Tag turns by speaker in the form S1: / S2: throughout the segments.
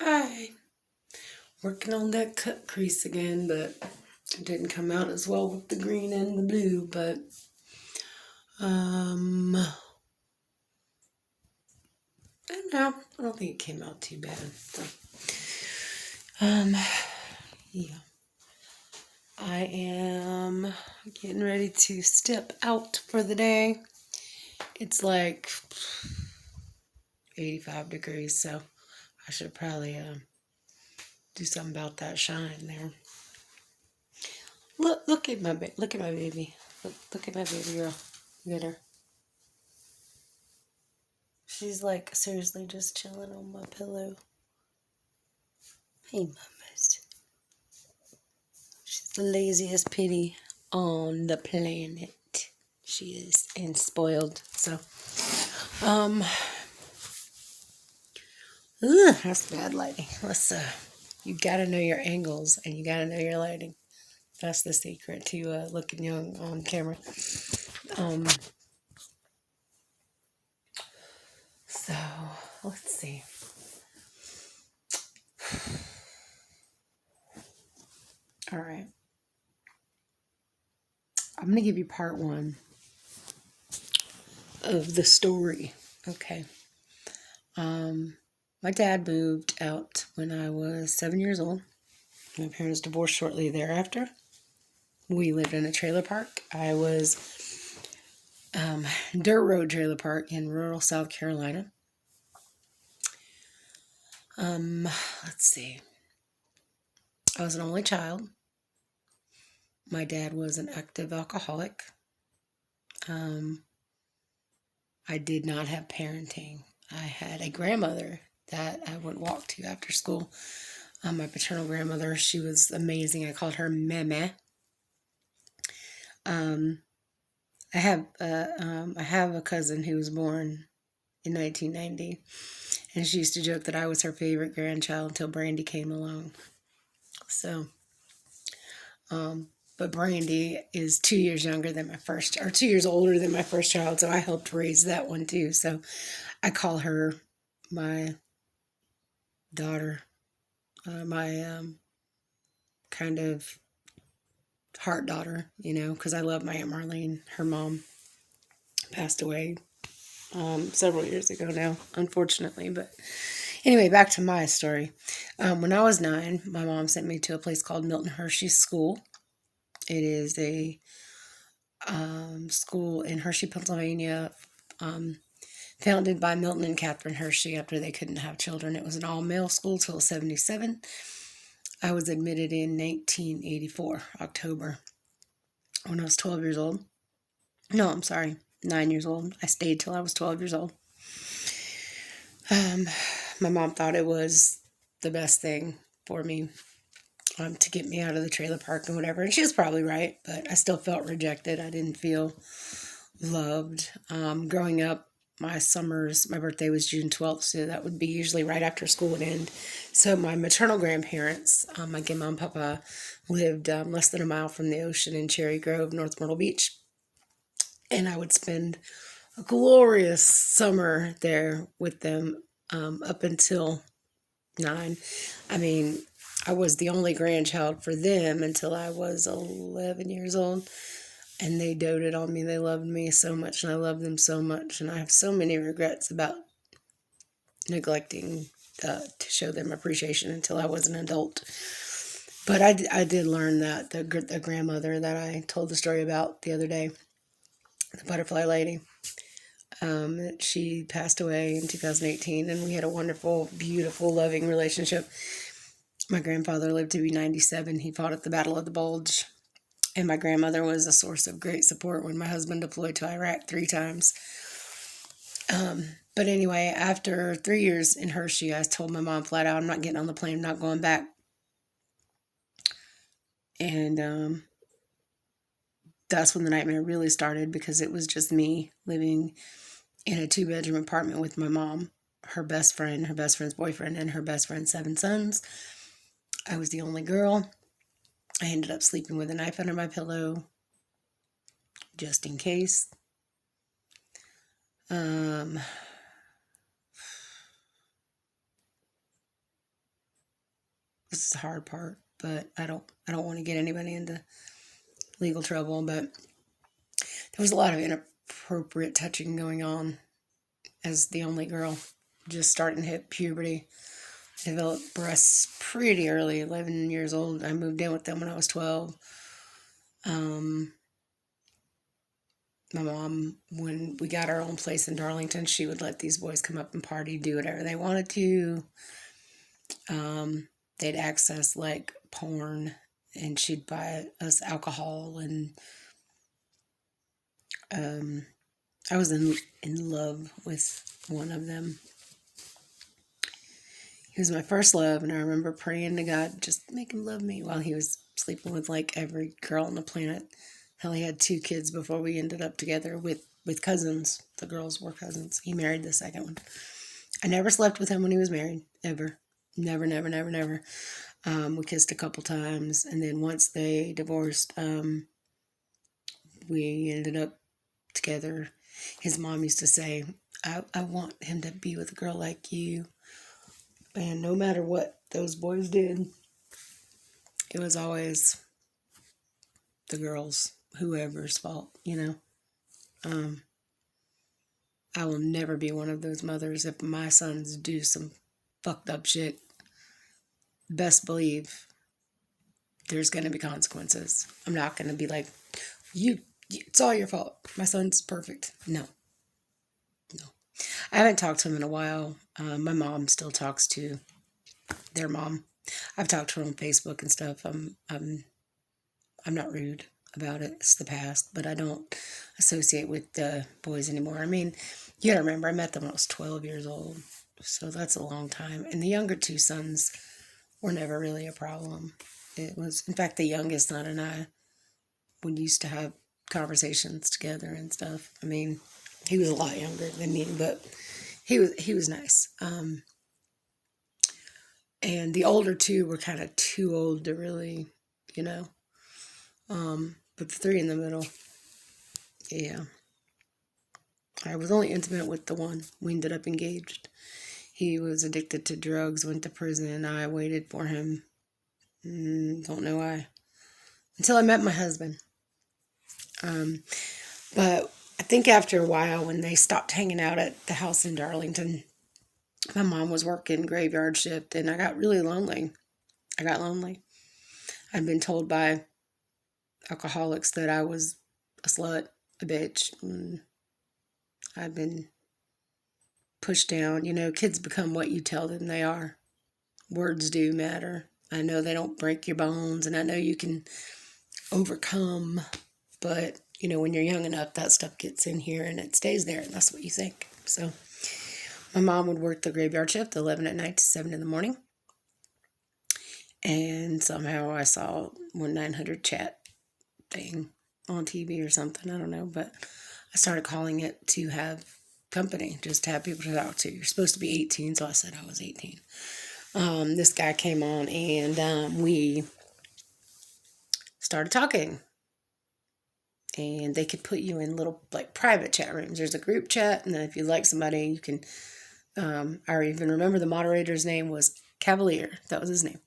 S1: Hi. Working on that cut crease again, but it didn't come out as well with the green and the blue, but I don't know. I don't think it came out too bad. So, um yeah. I am getting ready to step out for the day. It's like 85 degrees, so I should probably do something about that shine there. Look at my look at my baby. Look at my baby girl. Look at her. She's like seriously just chilling on my pillow. Hey, mamas. She's the laziest pitty on the planet. She is, and spoiled. So, um, that's bad lighting. You gotta know your angles and you gotta know your lighting. That's the secret to looking young on camera. Um, so let's see. All right. I'm going to give you part one of the story. Okay. My dad moved out when I was 7 years old. My parents divorced shortly thereafter. We lived in a trailer park. I was dirt road trailer park in rural South Carolina. Let's see. I was an only child. My dad was an active alcoholic. I did not have parenting. I had a grandmother that I would walk to after school. My paternal grandmother, she was amazing. I called her Meme. I have a cousin who was born in 1990, and she used to joke that I was her favorite grandchild until Brandy came along. So, but Brandy is 2 years younger than my first, or 2 years older than my first child, so I helped raise that one too. So I call her my daughter, my kind of heart daughter, because I love my Aunt Marlene. Her mom passed away several years ago now, unfortunately. But anyway, back to my story. When I was 9, my mom sent me to a place called Milton Hershey School. It is a school in Hershey, Pennsylvania, founded by Milton and Catherine Hershey after they couldn't have children. It was an all-male school till 1977. I was admitted in 1984, October, when I was 12 years old. No, I'm sorry, 9 years old. I stayed till I was 12 years old. My mom thought it was the best thing for me to get me out of the trailer park and whatever. And she was probably right, but I still felt rejected. I didn't feel loved. Growing up, my birthday was June 12th, so that would be usually right after school would end. So my maternal grandparents, my grandma and papa, lived less than a mile from the ocean in Cherry Grove, North Myrtle Beach. And I would spend a glorious summer there with them up until 9. I mean, I was the only grandchild for them until I was 11 years old. And they doted on me. They loved me so much, and I loved them so much. And I have so many regrets about neglecting to show them appreciation until I was an adult. But I did learn that the grandmother that I told the story about the other day, the butterfly lady, she passed away in 2018, and we had a wonderful, beautiful, loving relationship. My grandfather lived to be 97. He fought at the Battle of the Bulge. And my grandmother was a source of great support when my husband deployed to Iraq 3 times. But anyway, after 3 years in Hershey, I told my mom flat out, I'm not getting on the plane, I'm not going back. And that's when the nightmare really started, because it was just me living in a 2-bedroom apartment with my mom, her best friend, her best friend's boyfriend, and her best friend's 7 sons. I was the only girl. I ended up sleeping with a knife under my pillow, just in case. This is the hard part, but I don't want to get anybody into legal trouble. But there was a lot of inappropriate touching going on as the only girl, just starting to hit puberty. Developed breasts pretty early, 11 years old. I moved in with them when I was 12. Um, my mom, when we got our own place in Darlington, she would let these boys come up and party, do whatever they wanted to. They'd access like porn, and she'd buy us alcohol, and I was in love with one of them. He was my first love, and I remember praying to God, just make him love me, while he was sleeping with like every girl on the planet. Hell, he had 2 kids before we ended up together with cousins. The girls were cousins. He married the second one. I never slept with him when he was married, ever. Never, never, never, never. We kissed a couple times, and then once they divorced, we ended up together. His mom used to say, I want him to be with a girl like you. And no matter what those boys did, it was always the girls, whoever's fault, you know. I will never be one of those mothers. If my sons do some fucked up shit, best believe there's going to be consequences. I'm not going to be like, it's all your fault. My son's perfect. No. I haven't talked to him in a while. My mom still talks to their mom. I've talked to her on Facebook and stuff. I'm not rude about it. It's the past, but I don't associate with the boys anymore. I mean, you gotta remember, I met them when I was 12 years old, so that's a long time. And the younger 2 sons were never really a problem. It was, in fact, the youngest son and I would used to have conversations together and stuff. I mean, he was a lot younger than me, but he was nice. And the older 2 were kind of too old to really, you know. But the 3 in the middle, yeah. I was only intimate with the one. We ended up engaged. He was addicted to drugs, went to prison. I waited for him. Don't know why. Until I met my husband. But I think after a while, when they stopped hanging out at the house in Darlington, my mom was working graveyard shift, and I got really lonely. I'd been told by alcoholics that I was a slut, a bitch. I've been pushed down. You know, kids become what you tell them they are. Words do matter. I know they don't break your bones, and I know you can overcome, but, you know, when you're young enough, that stuff gets in here and it stays there, and that's what you think. So my mom would work the graveyard shift, 11 at night to 7 in the morning. And somehow I saw 1-900 chat thing on TV or something. I don't know, but I started calling it to have company, just to have people to talk to. You're supposed to be 18, so I said I was 18. This guy came on, and we started talking. And they could put you in little, like, private chat rooms. There's a group chat, and then if you like somebody, you can, I even remember the moderator's name was Cavalier. That was his name.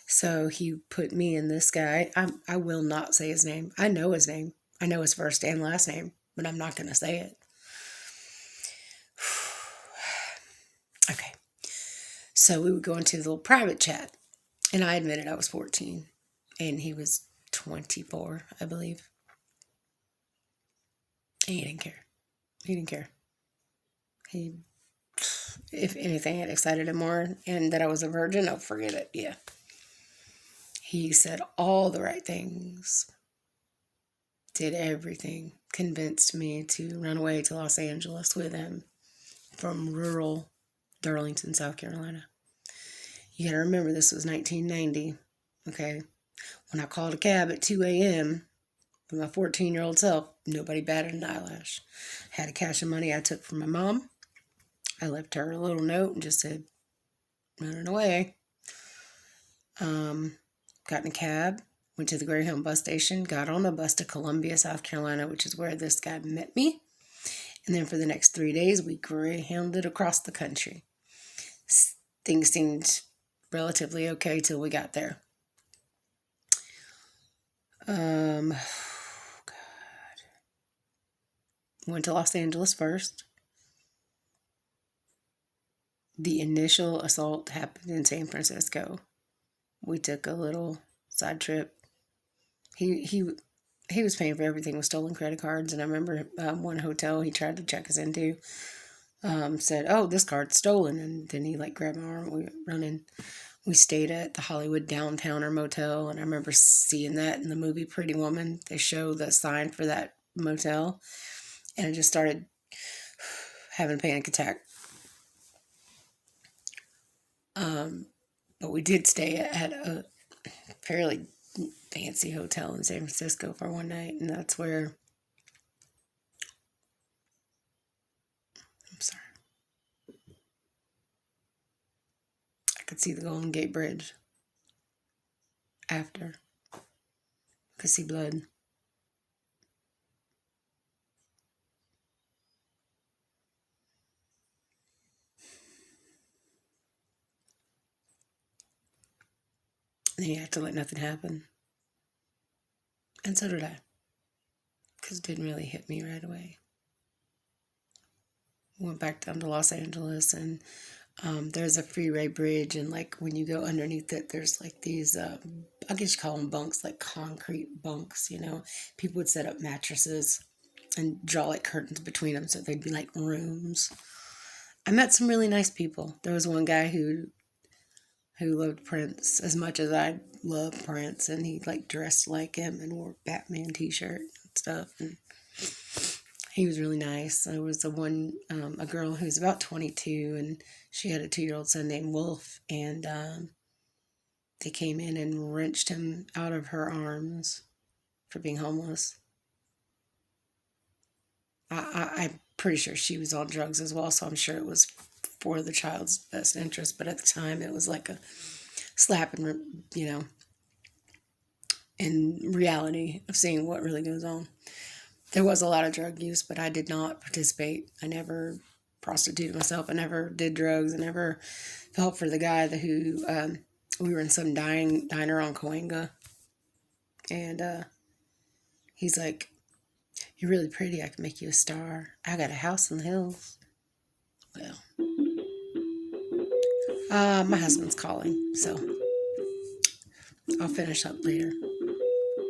S1: So he put me and this guy. I will not say his name. I know his name. I know his first and last name, but I'm not going to say it. Okay. So we would go into the little private chat, and I admitted I was 14, and he was 24, I believe. And he didn't care. He, if anything, it excited him more, and that I was a virgin, oh, forget it, yeah. He said all the right things, did everything, convinced me to run away to Los Angeles with him from rural Darlington, South Carolina. You gotta remember, this was 1990, okay? When I called a cab at 2 a.m. with my 14-year-old self, nobody batted an eyelash. Had a cache of money I took from my mom. I left her a little note and just said, running away. Got in a cab, went to the Greyhound bus station, got on a bus to Columbia, South Carolina, which is where this guy met me. And then for the next 3 days, we Greyhounded across the country. Things seemed relatively okay till we got there. Um, went to Los Angeles first. The initial assault happened in San Francisco. We took a little side trip. He was paying for everything with stolen credit cards, and I remember one hotel he tried to check us into said, "Oh, this card's stolen," and then he like grabbed my arm. We went running. We stayed at the Hollywood Downtowner Motel, and I remember seeing that in the movie Pretty Woman. They show the sign for that motel, and I just started having a panic attack. But we did stay at a fairly fancy hotel in San Francisco for one night, and that's where, I'm sorry, I could see the Golden Gate Bridge after. I could see blood. And he had to let nothing happen. And so did I, because it didn't really hit me right away. Went back down to Los Angeles, and there's a freeway bridge, and like when you go underneath it, there's like these, I guess you call them bunks, like concrete bunks, you know. People would set up mattresses and draw like curtains between them so they'd be like rooms. I met some really nice people. There was one guy who loved Prince as much as I love Prince, and he like dressed like him and wore a Batman t-shirt and stuff, and he was really nice. There was a girl who was about 22, and she had a 2-year-old son named Wolf, and they came in and wrenched him out of her arms for being homeless. I'm pretty sure she was on drugs as well, so I'm sure it was for the child's best interest. But at the time, it was like a slap in, in reality of seeing what really goes on. There was a lot of drug use, but I did not participate. I never prostituted myself. I never did drugs. I never felt for the guy who we were in some diner on Cahuenga, and he's like, "You're really pretty. I can make you a star. I got a house in the hills." Well, my husband's calling, so I'll finish up later.